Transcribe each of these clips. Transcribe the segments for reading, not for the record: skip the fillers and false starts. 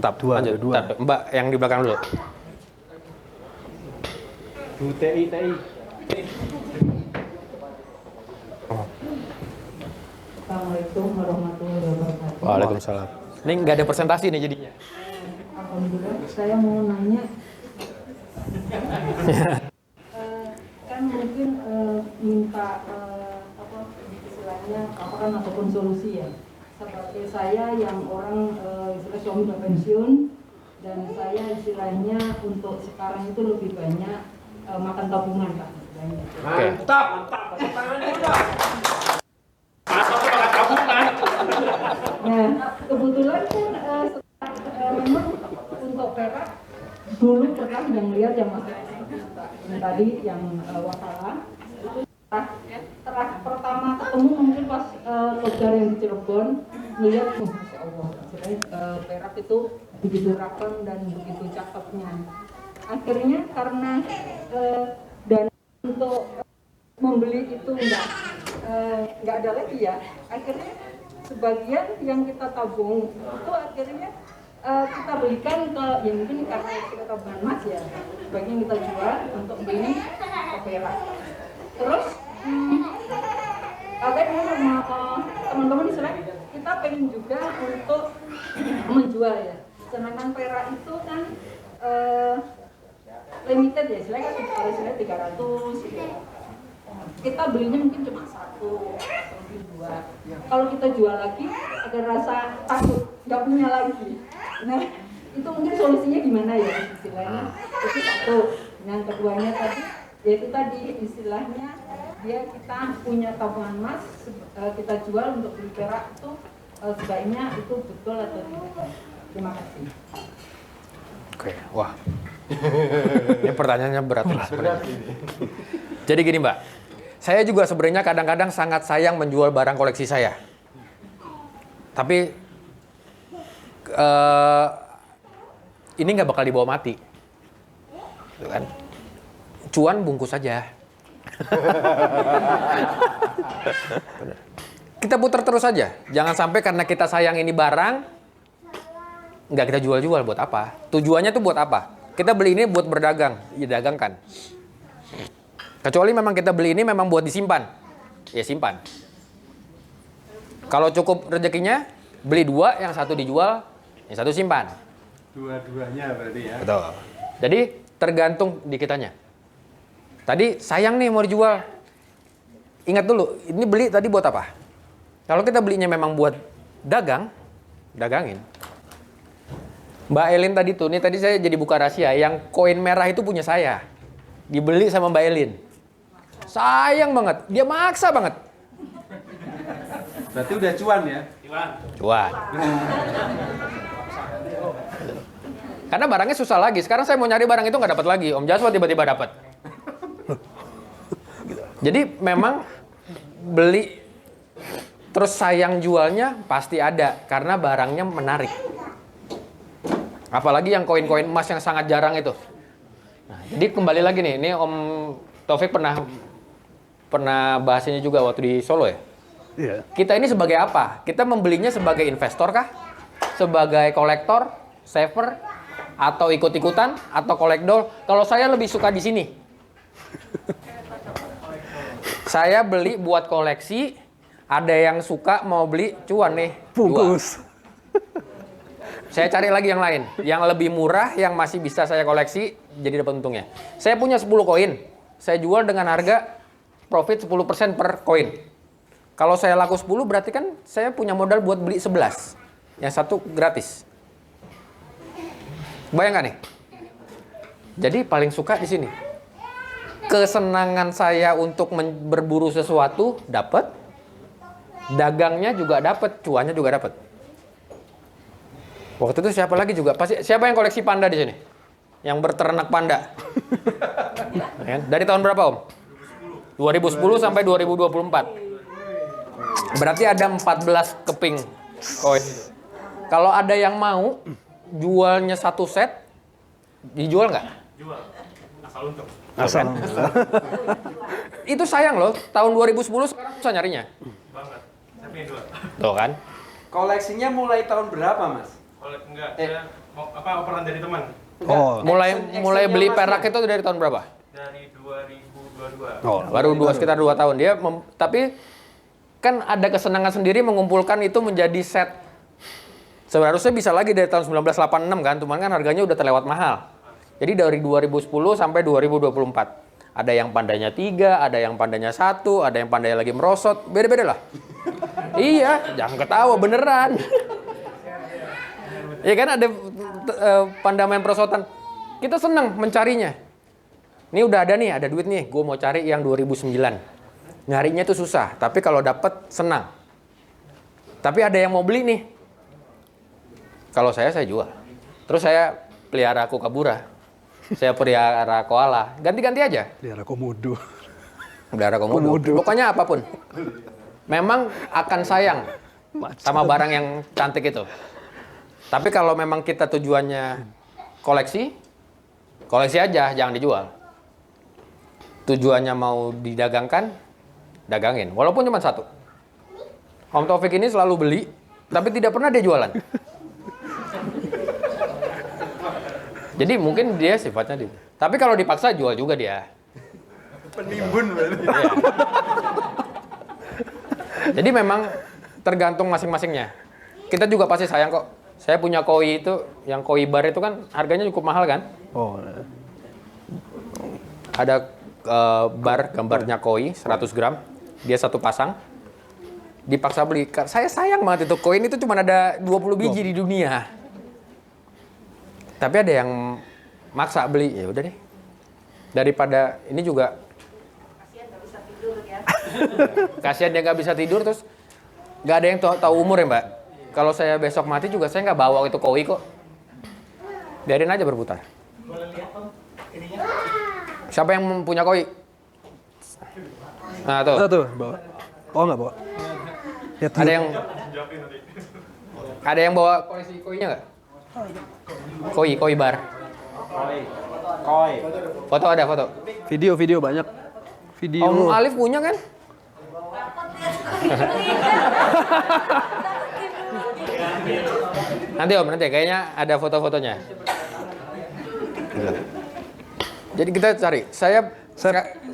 Mantap, lanjut. Bentar, Mbak yang di belakang dulu. TI. Assalamualaikum warahmatullahi wabarakatuh. Waalaikumsalam. Ini nggak ada presentasi nih jadinya. Alhamdulillah, saya mau nanya. Kan mungkin minta apa istilahnya paparan ataupun solusi ya. Seperti saya yang orang istilah suami udah pensiun dan saya istilahnya untuk sekarang itu lebih banyak makan tabungan Pak. Oke. Mantap. Tepuk tangannya udah. Masa makan tabungan. Nah, kebetulan kan memang untuk perak dulu pernah yang lihat yang Mas yang tadi yang wakala itu pertama ketemu mungkin pas Kogar yang di Cirebon melihat Masya Allah perak itu begitu rapi dan begitu cakepnya. Akhirnya karena dan untuk membeli itu nggak ada lagi ya, akhirnya sebagian yang kita tabung itu akhirnya kita belikan ke ya mungkin karena kita tabungan emas ya, sebagian kita jual untuk beli perak. Terus katanya sama teman-teman di sana kita pengen juga untuk menjual ya, sedangkan perak itu kan limited ya, istilahnya 300 gitu. Kita belinya mungkin cuma 1 atau mungkin 2. Kalau kita jual lagi ada rasa takut nggak punya lagi. Nah itu mungkin solusinya gimana ya istilahnya, itu satu. Yang keduanya tadi yaitu tadi istilahnya dia kita punya tabungan emas kita jual untuk beli perak itu sebaiknya itu betul atau tidak. Terima kasih. Oke, wah. Ini pertanyaannya berat ini sebenarnya. Jadi gini Mbak, saya juga sebenarnya kadang-kadang sangat sayang menjual barang koleksi saya. Tapi ini nggak bakal dibawa mati. Gitu kan? Cuan bungkus saja. Kita putar terus saja. Jangan sampai karena kita sayang ini barang, nggak kita jual-jual. Buat apa? Tujuannya tuh buat apa? Kita beli ini buat berdagang, didagangkan. Kecuali memang kita beli ini memang buat disimpan, ya simpan. Kalau cukup rezekinya, beli 2, yang 1 dijual, yang 1 simpan. Dua-duanya berarti ya. Betul. Jadi tergantung di kitanya. Tadi sayang nih mau dijual. Ingat dulu, ini beli tadi buat apa? Kalau kita belinya memang buat dagang, dagangin. Mbak Elin tadi tuh, nih tadi saya jadi buka rahasia, yang koin merah itu punya saya. Dibeli sama Mbak Elin. Sayang banget, dia maksa banget. Berarti udah cuan ya? Cuan. Karena barangnya susah lagi. Sekarang saya mau nyari barang itu nggak dapat lagi. Om Jaswa tiba-tiba dapat. Jadi memang beli terus sayang jualnya pasti ada karena barangnya menarik. Apalagi yang koin-koin emas yang sangat jarang itu. Nah, jadi kembali lagi nih, ini Om Taufik pernah bahas ini juga waktu di Solo ya. Iya. Kita ini sebagai apa? Kita membelinya sebagai investor kah? Sebagai kolektor, saver, atau ikut-ikutan, atau kolektor? Kalau saya lebih suka di sini. Saya beli buat koleksi, ada yang suka mau beli cuan nih. Bungkus. Saya cari lagi yang lain, yang lebih murah, yang masih bisa saya koleksi, jadi dapat untungnya. Saya punya 10 koin, saya jual dengan harga profit 10% per koin. Kalau saya laku 10 berarti kan saya punya modal buat beli 11. Yang 1 gratis. Bayangkan nih. Jadi paling suka di sini. Kesenangan saya untuk berburu sesuatu dapat. Dagangnya juga dapat, cuannya juga dapat. Waktu itu siapa lagi juga? Pasti siapa yang koleksi panda di sini? Yang berternak panda. Dari tahun berapa, Om? 2010 sampai 2024. Berarti ada 14 keping koin. Kalau ada yang mau jualnya 1 set, dijual nggak? Jual. Asal untung. Asal. Itu sayang loh. Tahun 2010 sekarang susah nyarinya. Banget. Saya punya 2. Tuh kan? Koleksinya mulai tahun berapa, Mas? Enggak, operan dari teman. Oh. Mulai beli perak itu dari tahun berapa? Dari 2022. Oh. Baru sekitar 2 tahun. Dia tapi kan ada kesenangan sendiri mengumpulkan itu menjadi set. Seharusnya bisa lagi dari tahun 1986 kan, cuman kan harganya udah terlewat mahal. Jadi dari 2010 sampai 2024. Ada yang pandainya 3, ada yang pandainya 1, ada yang pandai lagi merosot, beda-beda lah. Iya, jangan ketawa beneran. Iya kan ada pandai main perosotan. Kita senang mencarinya. Ini udah ada nih, ada duit nih, gue mau cari yang 2009. Nyarinya itu susah, tapi kalau dapet senang. Tapi ada yang mau beli nih. Kalau saya jual. Terus saya pelihara kukabura. Saya pelihara koala. Ganti-ganti aja. Pelihara komodo. Pelihara komodo. Pokoknya apapun. Memang akan sayang sama barang yang cantik itu. Tapi kalau memang kita tujuannya koleksi aja, jangan dijual. Tujuannya mau didagangkan, dagangin. Walaupun cuma 1. Om Taufik ini selalu beli, tapi tidak pernah dia jualan. Jadi mungkin dia sifatnya dia. Tapi kalau dipaksa jual juga dia. Penimbun berarti. Iya. Jadi memang tergantung masing-masingnya. Kita juga pasti sayang kok. Saya punya koi itu, yang koi bar itu kan harganya cukup mahal kan? Oh. Ada bar gambarnya koi 100 gram, dia 1 pasang. Dipaksa beli. Saya sayang banget itu, koin itu cuma ada 20 biji di dunia. Tapi ada yang maksa beli, ya udah deh. Daripada ini juga kasihan dia nggak bisa tidur, terus nggak ada yang tahu umur ya Mbak. Kalau saya besok mati juga saya nggak bawa itu koi kok. Biarin aja berputar. Siapa yang punya koi? Nah tuh. Tuh, bawa. Oh nggak bawa. Ya, Ada yang bawa koleksi koinya nggak? Koi bar. Koi. Foto ada foto. Video banyak. Video. Om Alif punya kan? Nanti kayaknya ada foto-fotonya. Jadi kita cari.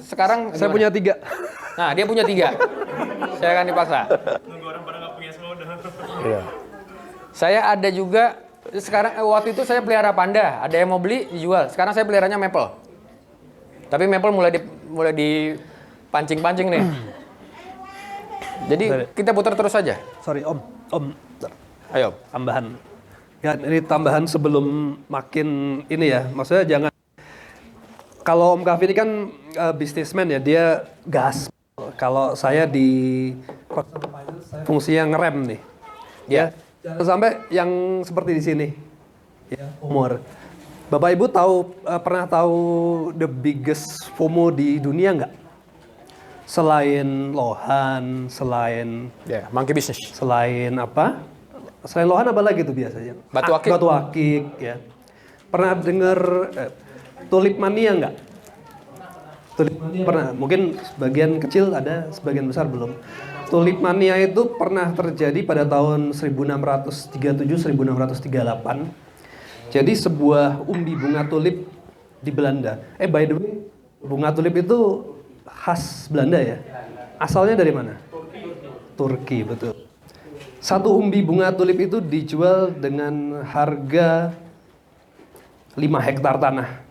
Sekarang Saya gimana? punya 3. Nah, dia punya 3. Saya akan dipaksa. Nunggu orang pada nggak punya semua udah. Iya. Saya ada juga sekarang waktu itu saya pelihara panda. Ada yang mau beli dijual. Sekarang saya peliharanya maple. Tapi maple mulai dipancing-pancing nih. Jadi kita putar terus saja. Sorry Om. Ayo. Tambahan. Ya, ini tambahan sebelum makin ini ya. Maksudnya jangan. Kalau Om Kavi ini kan bisnismen ya, dia gas. Kalau saya di fungsinya ngerem nih. Ya. Jangan sampai yang seperti di sini. Ya, umur. Bapak Ibu pernah tahu the biggest FOMO di dunia nggak? Selain Lohan, selain Ya, monkey business. selain apa? Selain Lohan apa lagi tuh biasanya? Batu akik. Batu akik ya. Pernah dengar tulip mania nggak? Tulip mania pernah. Mungkin sebagian kecil ada, sebagian besar belum. Tulip mania itu pernah terjadi pada tahun 1637-1638. Jadi sebuah umbi bunga tulip di Belanda. By the way, bunga tulip itu khas Belanda ya? Asalnya dari mana? Turki, betul. Satu umbi bunga tulip itu dijual dengan harga 5 hektar tanah.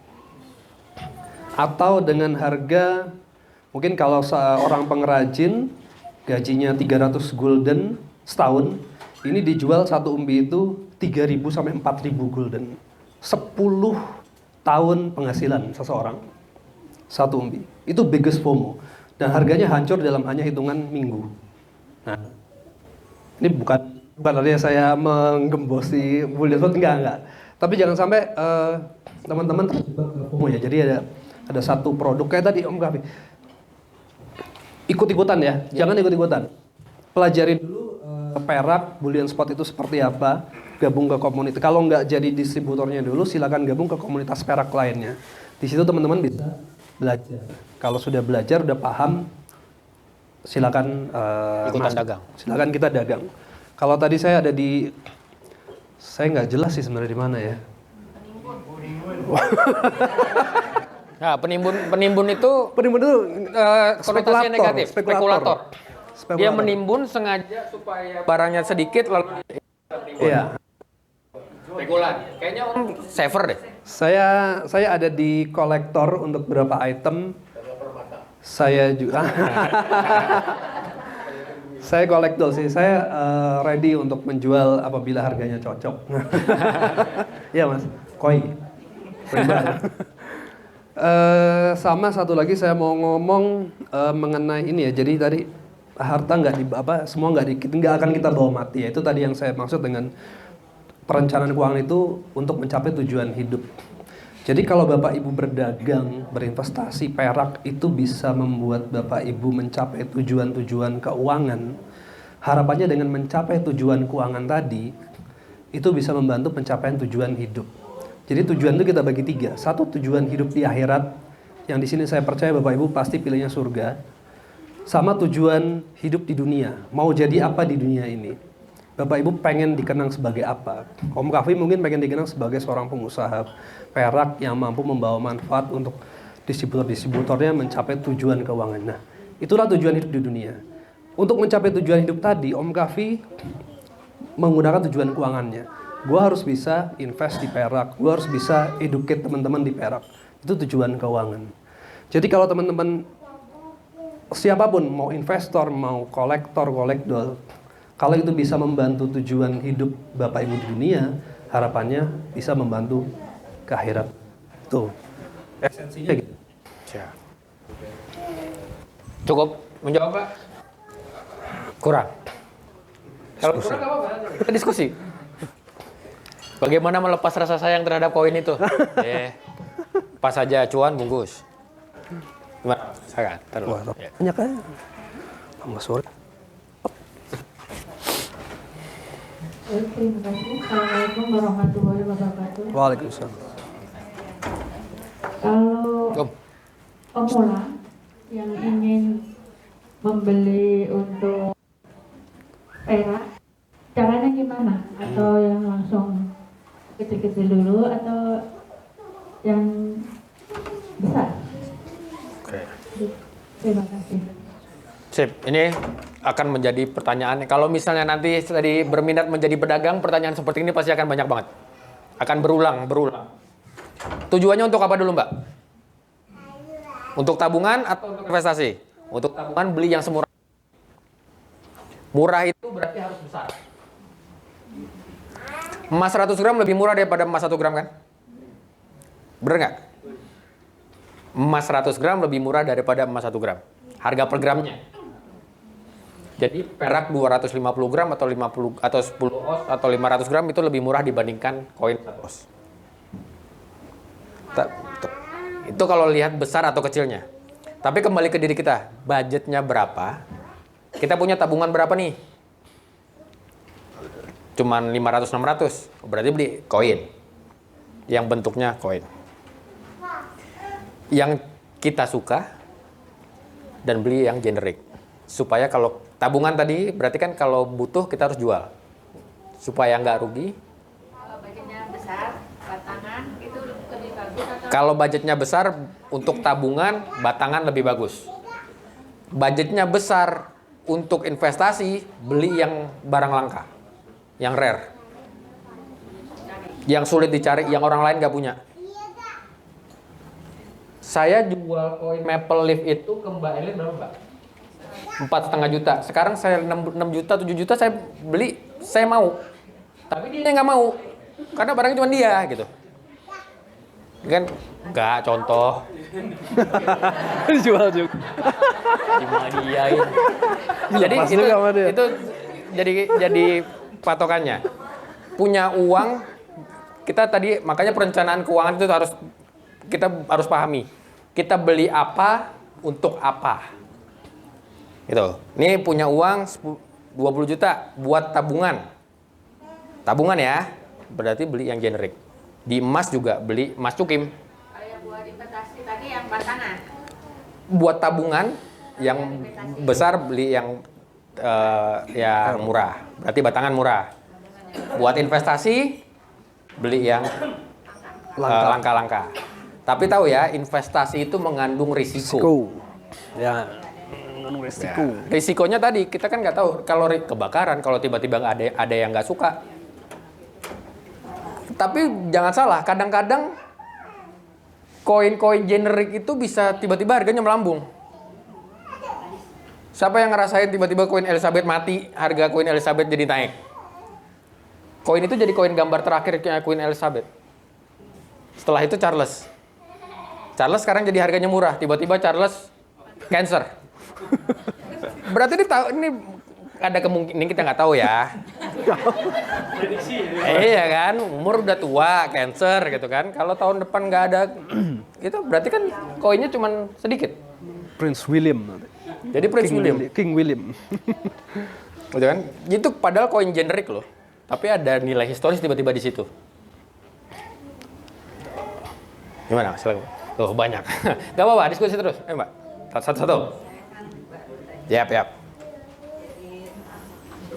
Atau dengan harga, mungkin kalau seorang pengrajin, gajinya 300 gulden setahun, ini dijual satu umbi itu 3.000 sampai 4.000 gulden. 10 tahun penghasilan seseorang. Satu umbi. Itu biggest FOMO. Dan harganya hancur dalam hanya hitungan minggu. Nah, ini bukan artinya saya menggembosi Bullion Spot, enggak. Tapi jangan sampai teman-teman terjebak ke FOMO ya. Jadi ada satu produk kayak tadi Om Kavi. Ikut-ikutan ya, jangan ikut-ikutan. Pelajari dulu perak Bullion Spot itu seperti apa, gabung ke komunitas. Kalau nggak jadi distributornya dulu, silakan gabung ke komunitas perak lainnya. Di situ teman-teman bisa belajar. Kalau sudah belajar, udah paham, silakan Ikutan dagang. Silakan kita dagang. Kalau tadi saya ada di Saya nggak jelas sih sebenarnya di mana ya. Nah, penimbun itu Penimbun itu konotasinya negatif, spekulator. Spekulator. Dia menimbun sengaja supaya barangnya sedikit lalu Iya. spekulan. Kayaknya Om saver deh. Saya ada di kolektor untuk beberapa item. Saya juga. Saya kolektor sih. Saya ready untuk menjual apabila harganya cocok. Iya Mas. Koi. Sama satu lagi saya mau ngomong mengenai ini ya. Jadi tadi harta semua nggak akan kita bawa mati ya. Itu tadi yang saya maksud dengan perencanaan keuangan itu untuk mencapai tujuan hidup. Jadi kalau Bapak Ibu berdagang, berinvestasi, perak itu bisa membuat Bapak Ibu mencapai tujuan-tujuan keuangan. Harapannya dengan mencapai tujuan keuangan tadi, itu bisa membantu pencapaian tujuan hidup. Jadi tujuan itu kita bagi 3. Satu, tujuan hidup di akhirat, yang di sini saya percaya Bapak Ibu pasti pilihnya surga. Sama tujuan hidup di dunia, mau jadi apa di dunia ini. Bapak Ibu pengen dikenang sebagai apa? Om Kafi mungkin pengen dikenang sebagai seorang pengusaha perak yang mampu membawa manfaat untuk distributor-distributornya mencapai tujuan keuangan. Nah, itulah tujuan hidup di dunia. Untuk mencapai tujuan hidup tadi, Om Kafi menggunakan tujuan keuangannya. Gua harus bisa invest di perak, gua harus bisa educate teman-teman di perak. Itu tujuan keuangan. Jadi kalau teman-teman siapapun, mau investor, mau kolektor, kolektor, kalau itu bisa membantu tujuan hidup Bapak Ibu di dunia, harapannya bisa membantu ke akhirat. Tuh, esensinya gitu. Cukup menjawab Pak? Kurang. Kalau kurang nggak apa-apa, kita diskusi. Bagaimana melepas rasa sayang terhadap koin itu? Pas aja cuan bungkus. Gimana? Saya terus. Banyak kan? Tambah sore. Terima kasih. Assalamualaikum warahmatullahi wabarakatuh. Waalaikumsalam. Kalau pemula yang ingin membeli untuk perak, caranya gimana? Atau yang langsung kecil-kecil dulu atau yang besar? Oke. Terima kasih. Sip, ini akan menjadi pertanyaan. Kalau misalnya nanti tadi berminat menjadi pedagang, pertanyaan seperti ini pasti akan banyak banget. Akan berulang. Tujuannya untuk apa dulu, Mbak? Untuk tabungan atau untuk investasi? Untuk tabungan beli yang semurah. Murah itu berarti harus besar. Emas 100 gram lebih murah daripada emas 1 gram kan? Bener nggak? Emas 100 gram lebih murah daripada emas 1 gram. Harga per gramnya. Jadi perak 250 gram atau 50 atau 10 oz atau 500 gram itu lebih murah dibandingkan koin 1 oz. Itu kalau lihat besar atau kecilnya. Tapi kembali ke diri kita, budgetnya berapa? Kita punya tabungan berapa nih? Cuman 500-600, berarti beli koin. Yang bentuknya koin. Yang kita suka dan beli yang generik. Supaya kalau tabungan tadi, berarti kan kalau butuh kita harus jual. Supaya nggak rugi. Kalau budgetnya besar, batangan itu lebih bagus atau? Kalau budgetnya besar, untuk tabungan, batangan lebih bagus. Budgetnya besar, untuk investasi, beli yang barang langka. Yang rare. Yang sulit dicari, yang orang lain nggak punya. Saya jual koin Maple Leaf itu ke Mbak Elin berapa, Mbak? 4,5 juta. Sekarang saya 6 juta, 7 juta saya beli, saya mau. Tapi dia nggak mau. Karena barangnya cuma dia gitu. Kan enggak contoh. Jual juga. Cuma dia ini. Jadi Lepas itu, juga sama dia. itu jadi patokannya. Punya uang, kita tadi makanya perencanaan keuangan itu kita harus pahami. Kita beli apa untuk apa. Gitu. Ini punya uang 20 juta buat tabungan. Tabungan ya. Berarti beli yang generik. Di emas juga beli emas cukim. Kalau yang buat investasi tadi yang batangan. Buat tabungan yang besar beli yang murah. Berarti batangan murah. Buat investasi, beli yang langka-langka. Tapi tahu ya, investasi itu mengandung risiko. Ya, mengandung risiko. Ya, risikonya tadi kita kan nggak tahu kalau kebakaran, kalau tiba-tiba ada yang nggak suka. Tapi jangan salah, kadang-kadang koin-koin generik itu bisa tiba-tiba harganya melambung. Siapa yang ngerasain tiba-tiba koin Elizabeth mati, harga koin Elizabeth jadi naik? Koin itu jadi koin gambar terakhir Queen Elizabeth. Setelah itu Charles. Charles sekarang jadi harganya murah, tiba-tiba Charles cancer. Berarti ini ada kemungkinan, kita nggak tahu ya. Iya kan, umur udah tua, cancer gitu kan. Kalau tahun depan nggak ada, itu berarti kan koinnya cuma sedikit. Prince William nanti. Jadi Prince William. King William. Gitu kan? Itu padahal koin generik loh. Tapi ada nilai historis tiba-tiba di situ. Gimana? Silakan. Tuh banyak. Gak apa-apa, diskusi terus. Mbak. Satu-satu. Yap. Untuk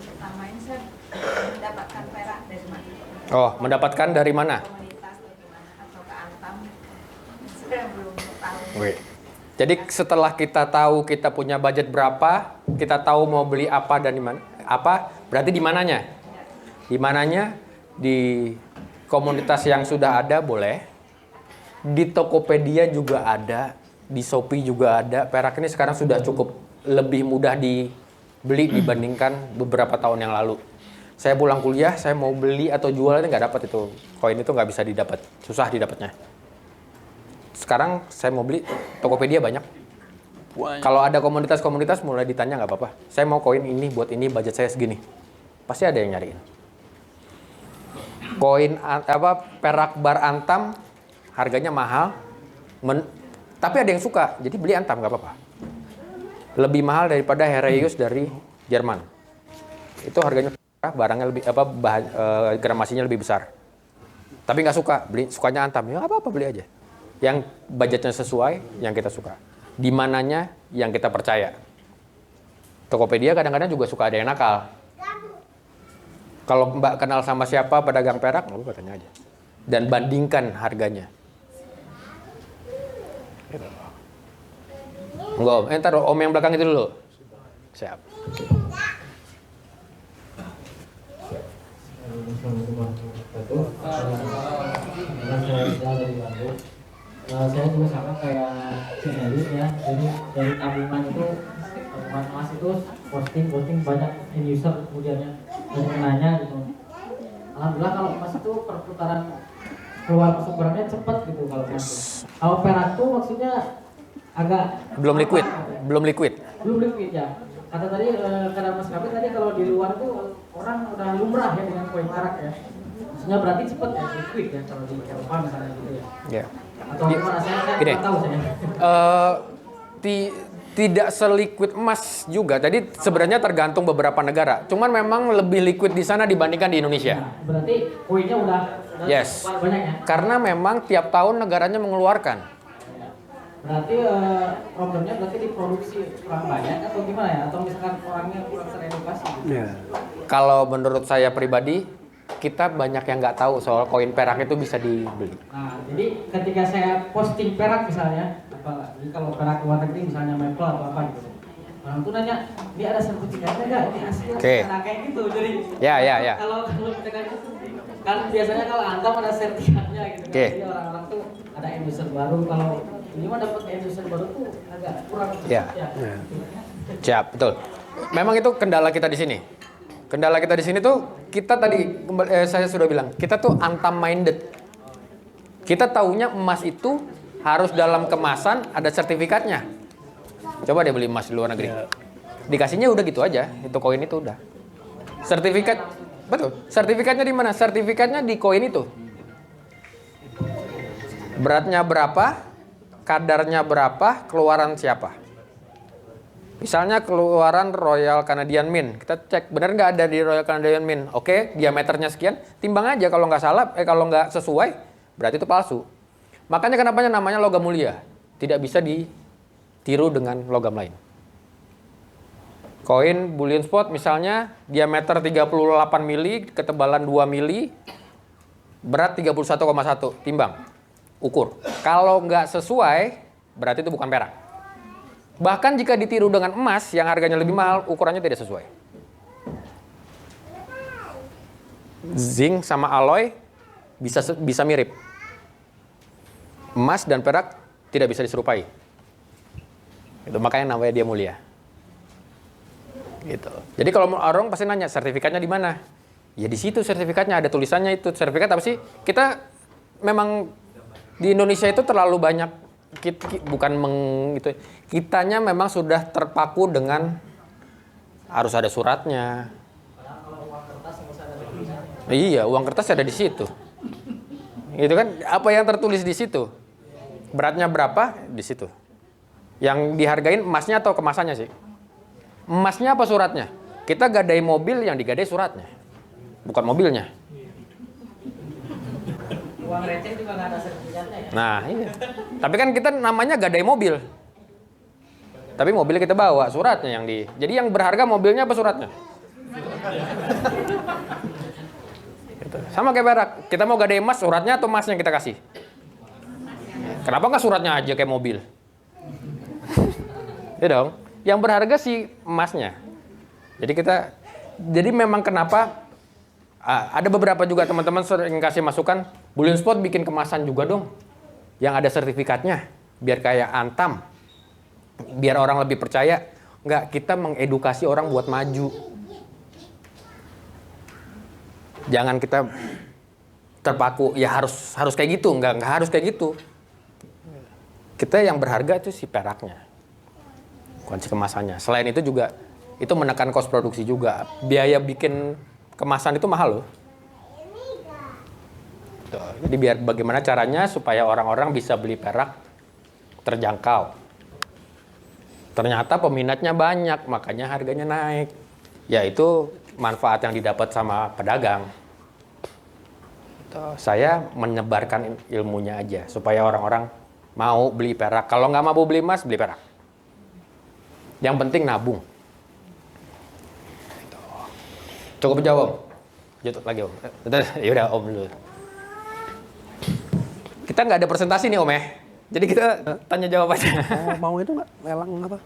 pertama ini saya mendapatkan perak dari mana? Oh, mendapatkan dari mana? Komunitas atau gimana? Atau ke Antam? Saya belum tahu. Oke. Jadi setelah kita tahu kita punya budget berapa, kita tahu mau beli apa dan di mana, berarti di mananya? Di mananya? Di komunitas yang sudah ada boleh. Di Tokopedia juga ada, di Shopee juga ada. Perak ini sekarang sudah cukup lebih mudah dibeli dibandingkan beberapa tahun yang lalu. Saya pulang kuliah, saya mau beli atau jual itu nggak dapat itu. Koin itu nggak bisa didapat, susah didapatnya. Sekarang saya mau beli, Tokopedia banyak. Kalau ada komunitas-komunitas mulai ditanya nggak apa-apa. Saya mau koin ini buat ini, budget saya segini. Pasti ada yang nyariin. Koin perak bar Antam harganya mahal, tapi ada yang suka, jadi beli Antam nggak apa-apa. Lebih mahal daripada Heraeus dari Jerman. Itu harganya barangnya lebih gramasinya lebih besar. Tapi nggak suka, sukanya Antam, ya apa-apa beli aja. Yang budgetnya sesuai, yang kita suka. Di mananya yang kita percaya. Tokopedia kadang-kadang juga suka ada yang nakal. Kalau Mbak kenal sama siapa pedagang perak, Mbak tanya aja. Dan bandingkan harganya. Enggak, ntar Om yang belakang itu dulu. Siap. Saya juga sama kayak si Eli ya, jadi dari tabungan itu tabungan emas itu posting banyak end user kemudiannya dan nanya gitu. Alhamdulillah kalau emas itu perputaran keluar masuk barangnya cepat gitu kalau emas. Kalau perak itu maksudnya agak Belum liquid ya. Kata tadi kata Mas Kapit tadi kalau di luar tuh orang udah lumrah ya dengan koin perak ya. Maksudnya berarti cepat ya, liquid ya kalau di Eropa misalnya gitu ya. Ya. Atau gimana saya Gini. nggak tahu saya. Tidak seliquid emas juga. Jadi sebenarnya tergantung beberapa negara. Cuman memang lebih liquid di sana dibandingkan di Indonesia. Nah, berarti koinnya udah Yes. banyak ya. Karena memang tiap tahun negaranya mengeluarkan. Berarti problemnya berarti diproduksi kurang banyak atau gimana ya? Atau misalkan orangnya kurang teredukasi gitu. Ya. Kalau menurut saya pribadi, kita banyak yang nggak tahu soal koin perak itu bisa dibeli. Nah, jadi ketika saya posting perak misalnya, apalagi kalau perak luar negeri misalnya Maple atau apa gitu, orang tuh nanya, ini ada sertifikatnya nggak? Ini asli? Oke. Nah kayak gitu, jadi Ya. kalau misalkan kan biasanya kalau Antam ada sertifikatnya gitu, Oke. Jadi orang-orang tuh ada end user baru, kalau ini mah dapat end user baru tuh agak kurang. Ya. Siap, betul. Memang itu kendala kita di sini. Kendala kita di sini tuh kita tadi saya sudah bilang, kita tuh Antam minded. Kita taunya emas itu harus dalam kemasan ada sertifikatnya. Coba deh beli emas di luar negeri. Dikasihnya udah gitu aja, itu koin itu udah. Sertifikat, betul. Sertifikatnya di mana? Sertifikatnya di koin itu. Beratnya berapa, kadarnya berapa, keluaran siapa. Misalnya keluaran Royal Canadian Mint, kita cek benar nggak ada di Royal Canadian Mint. Oke, diameternya sekian, timbang aja kalau nggak salah, kalau nggak sesuai, berarti itu palsu. Makanya kenapa namanya logam mulia, tidak bisa ditiru dengan logam lain. Koin bullion spot misalnya diameter 38 mili, ketebalan 2 mili, berat 31,1, timbang, ukur. Kalau nggak sesuai, berarti itu bukan perak. Bahkan jika ditiru dengan emas yang harganya lebih mahal, ukurannya tidak sesuai. Zinc sama alloy bisa mirip. Emas dan perak tidak bisa diserupai. Itu makanya namanya dia mulia. Gitu. Jadi kalau orang pasti nanya sertifikatnya di mana? Ya di situ sertifikatnya, ada tulisannya itu. Sertifikat apa sih? Kita memang di Indonesia itu terlalu banyak kitanya memang sudah terpaku dengan harus ada suratnya. Iya, uang kertas ada di situ. Itu kan apa yang tertulis di situ? Beratnya berapa di situ? Yang dihargain emasnya atau kemasannya sih? Emasnya apa suratnya? Kita gadai mobil, yang digadai suratnya, bukan mobilnya. Uang receh juga nggak ada sertifikatnya ya? Nah, iya. Tapi kan kita namanya gadai mobil. Tapi mobilnya kita bawa, suratnya yang di. Jadi yang berharga mobilnya apa suratnya? Gitu. Sama kayak perak. Kita mau gadai emas, suratnya atau emasnya kita kasih? Kenapa nggak suratnya aja kayak mobil? Ya dong. Yang berharga sih emasnya. Jadi memang kenapa ada beberapa juga teman-teman sering kasih masukan, bullion spot bikin kemasan juga dong, yang ada sertifikatnya, biar kayak Antam, biar orang lebih percaya. Enggak, kita mengedukasi orang buat maju. Jangan kita terpaku, ya harus kayak gitu, enggak harus kayak gitu. Kita yang berharga itu si peraknya, bukan si kemasannya. Selain itu juga, itu menekan kos produksi juga. Biaya bikin kemasan itu mahal loh. Tuh, jadi biar bagaimana caranya supaya orang-orang bisa beli perak terjangkau. Ternyata peminatnya banyak, makanya harganya naik. Ya itu manfaat yang didapat sama pedagang. Tuh, saya menyebarkan ilmunya aja supaya orang-orang mau beli perak. Kalau nggak mau beli emas, beli perak. Yang penting nabung. Cukup jawab. Jatuh lagi Om. Ya udah Om dulu. Kita nggak ada presentasi nih Om ya. Jadi kita tanya jawab aja. Mau itu nggak? Lelang apa?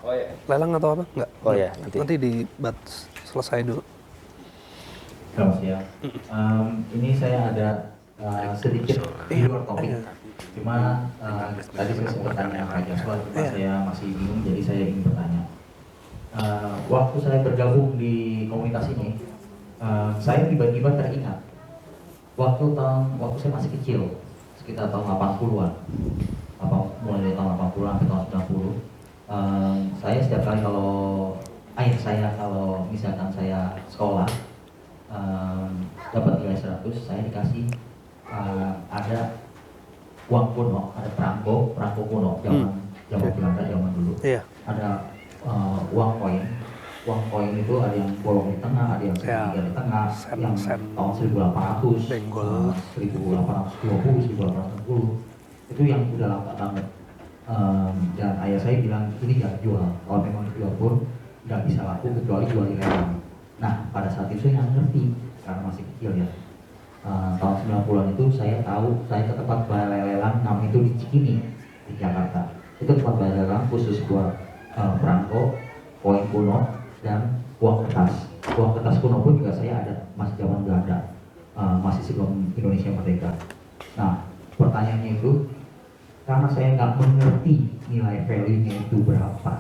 Oh iya. Lelang atau apa? Nggak. Oh iya. Nanti dibat selesai dulu. Selamat siang. Ini saya ada sedikit di luar topik. Cuma tadi saya sempat tanya Pak Joshua, cuma saya masih bingung, jadi saya ingin bertanya. Waktu saya bergabung di komunitas ini, saya tiba-tiba teringat waktu saya masih kecil, sekitar tahun 80-an, mulai dari tahun 80 sampai tahun 90, saya setiap kali kalau ayah saya kalau misalkan saya sekolah dapat nilai 100, saya dikasih ada uang kuno, ada perangko kuno zaman Belanda zaman dulu. Iya. Ada uang koin itu ada yang bolong di tengah, ada yang segitiga di tengah, yang tahun 1800, 1820, 1860 itu yang udah lama banget. Dan ayah saya bilang ini jangan jual, kalau memang dijual pun nggak bisa laku kecuali jual di lelang. Nah pada saat itu saya nggak ngerti karena masih kecil ya. Tahun 90-an itu saya tahu, saya ke tempat balai lelang namanya itu di Cikini di Jakarta. Itu tempat balai lelang khusus buat perangko, koin kuno, dan uang kertas. Uang kertas kuno pun juga saya ada masih zaman Belanda, masih sebelum Indonesia merdeka. Nah pertanyaannya itu, karena saya nggak mengerti nilai value-nya itu berapa,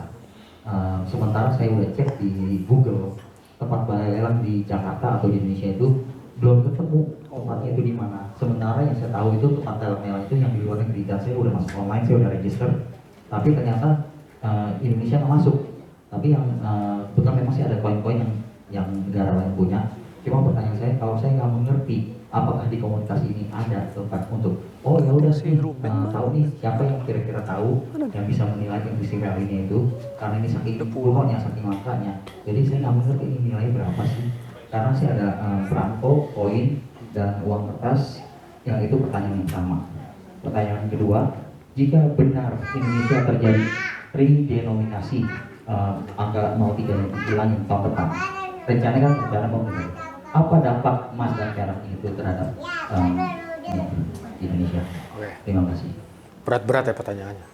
sementara saya udah cek di Google tempat balai lelang di Jakarta atau di Indonesia itu belum ketemu tempatnya itu di mana. Sementara yang saya tahu itu tempat lelang itu yang di luar negeri, dan saya udah masuk online, saya udah register, tapi ternyata Indonesia nggak masuk. Tapi yang bukan, memang sih ada koin-koin yang negara lain punya. Cuma pertanyaan saya, kalau saya nggak mengerti apakah di komunitas ini ada tempat untuk ya udah sih tahu nih siapa yang kira-kira tahu yang bisa menilai intuisi value-nya itu, karena ini saking kunonya, saking langkanya. Jadi saya nggak mengerti ini nilai berapa sih, karena sih ada perangko, koin, dan uang kertas yang itu pertanyaan yang sama. Pertanyaan kedua, jika benar Indonesia terjadi redenominasi angka 03 yang dihilangin tahun depan, rencana kan rencana pemerintah. Apa dampak emas dan perak itu terhadap Indonesia? Terima kasih. Berat-berat ya pertanyaannya.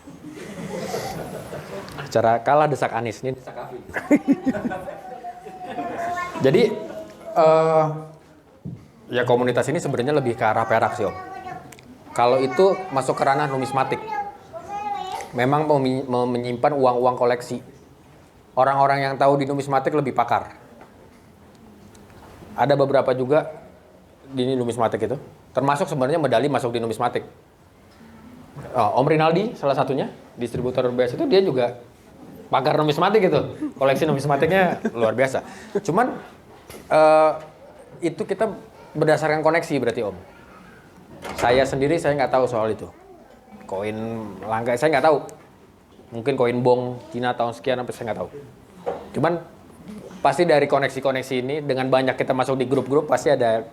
Cara kalah desak Anies, ini desak Afif. Jadi ya komunitas ini sebenarnya lebih ke arah perak sih Om. Kalau itu masuk ke ranah numismatik. Memang menyimpan uang-uang koleksi. Orang-orang yang tahu di numismatik lebih pakar. Ada beberapa juga di numismatik itu. Termasuk sebenarnya medali masuk di numismatik. Om Rinaldi salah satunya, distributor BS itu dia juga pakar numismatik itu. Koleksi numismatiknya luar biasa. Cuman itu kita berdasarkan koneksi berarti Om. Saya sendiri saya nggak tahu soal itu. Koin langka saya nggak tahu. Mungkin koin bong Cina tahun sekian sampai saya nggak tahu. Cuman pasti dari koneksi-koneksi ini dengan banyak kita masuk di grup-grup pasti ada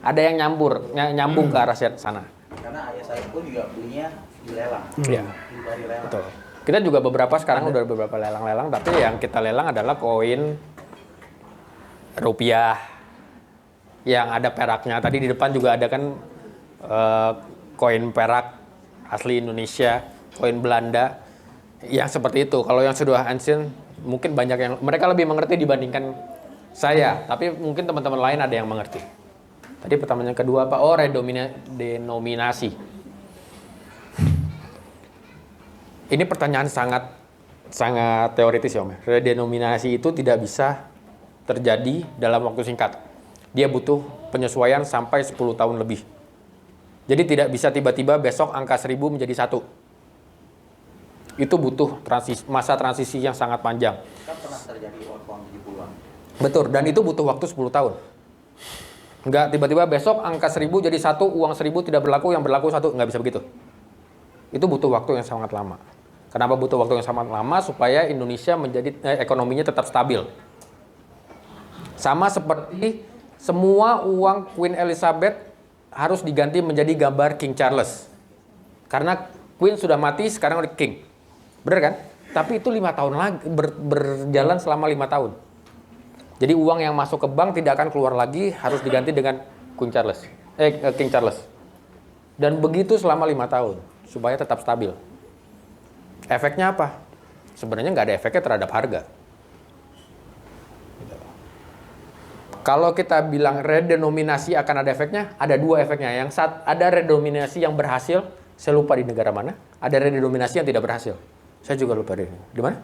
yang nyambung ke arah sana. Karena ayah saya pun juga belinya di lelang. Iya. Dari lelang. Betul. Kita juga beberapa sekarang udah beberapa lelang-lelang, tapi yang kita lelang adalah koin rupiah yang ada peraknya. Tadi di depan juga ada kan koin perak asli Indonesia, koin Belanda yang seperti itu. Kalau yang sudah ancient mungkin banyak yang mereka lebih mengerti dibandingkan saya, tapi mungkin teman-teman lain ada yang mengerti. Tadi pertanyaan kedua apa? Oh, redenominasi. Ini pertanyaan sangat teoritis ya Om. Redenominasi itu tidak bisa terjadi dalam waktu singkat. Dia butuh penyesuaian sampai 10 tahun lebih. Jadi tidak bisa tiba-tiba besok angka 1000 menjadi 1. Itu butuh masa transisi yang sangat panjang. Kan pernah terjadi tahun 70-an. Betul, dan itu butuh waktu 10 tahun. Enggak tiba-tiba besok angka 1000 jadi 1, uang 1000 tidak berlaku, yang berlaku 1, nggak bisa begitu. Itu butuh waktu yang sangat lama. Kenapa butuh waktu yang sangat lama? Supaya Indonesia menjadi ekonominya tetap stabil. Sama seperti semua uang Queen Elizabeth harus diganti menjadi gambar King Charles. Karena Queen sudah mati, sekarang udah King. Bener kan? Tapi itu 5 tahun lagi, berjalan selama 5 tahun. Jadi uang yang masuk ke bank tidak akan keluar lagi, harus diganti dengan King Charles. Dan begitu selama 5 tahun, supaya tetap stabil. Efeknya apa? Sebenarnya nggak ada efeknya terhadap harga. Kalau kita bilang redenominasi akan ada efeknya, ada 2 efeknya. Yang ada redenominasi yang berhasil, saya lupa di negara mana. Ada redenominasi yang tidak berhasil. Saya juga lupa di mana?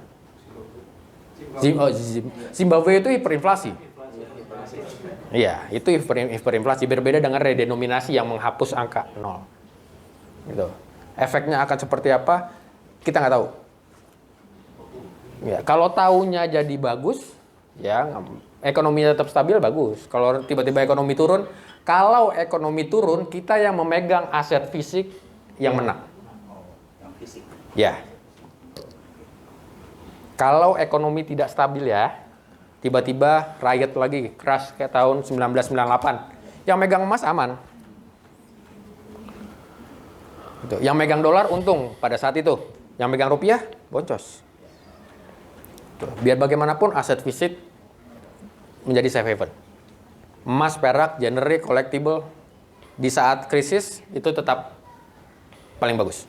Zimbabwe itu hiperinflasi. Iya, itu hiperinflasi. Berbeda dengan redenominasi yang menghapus angka 0. Gitu. Efeknya akan seperti apa? Kita nggak tahu. Ya, kalau tahunya jadi bagus, ya ekonominya tetap stabil, bagus. Kalau tiba-tiba ekonomi turun, kalau ekonomi turun, kita yang memegang aset fisik yang menang. Yang fisik. Ya. Kalau ekonomi tidak stabil ya, tiba-tiba riot lagi, crash kayak tahun 1998. Yang megang emas aman. Gitu. Yang megang dolar untung pada saat itu. Yang megang rupiah boncos. Tuh. Biar bagaimanapun aset fisik menjadi safe haven. Emas, perak, generic, collectible di saat krisis itu tetap paling bagus.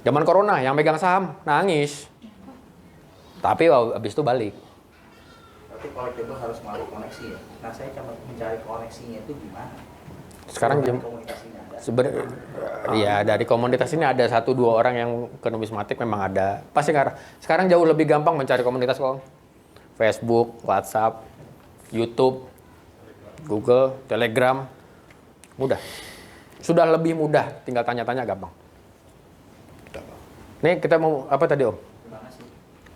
Zaman corona yang megang saham nangis. Tapi habis itu balik. Berarti collectible harus melalui koneksi ya. Nah, saya coba mencari koneksinya itu gimana? Sekarang komunikasinya ada. Ya dari komunitas ini ada 1-2 orang yang ke numismatik memang ada. Pasti sekarang jauh lebih gampang mencari komunitas kok. Facebook, WhatsApp, YouTube, Google, Telegram, mudah. Sudah lebih mudah, tinggal tanya-tanya gampang. Nih kita mau apa tadi Om?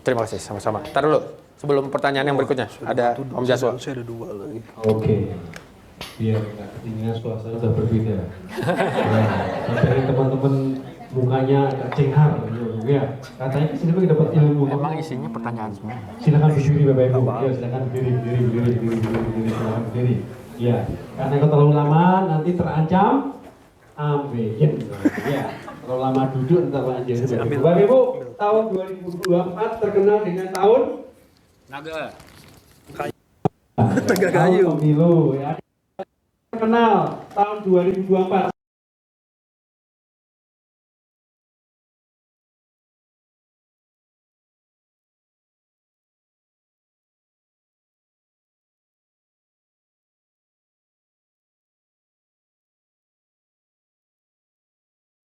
Terima kasih, sama-sama. Ntar dulu, sebelum pertanyaan yang berikutnya, ada Om Jaswa. Saya ada 2 lagi. Oke. Biar nggak ketinggian suasana udah berbeda. Sampai teman-teman mukanya agak cenghar gitu ya. Katanya kesini bagi dapat ilmu. Emang isinya pertanyaan semua. Silakan berdiri Bapak Ibu. Ya, silakan berdiri. Silakan berdiri. Ya, karena kalau terlalu lama nanti terancam ambeien. Ya, terlalu lama duduk ntar lanjut. Bapak Ibu, tahun 2024 terkenal dengan tahun Naga. Naga tahun kayu. pemilu ya. Terkenal tahun 2024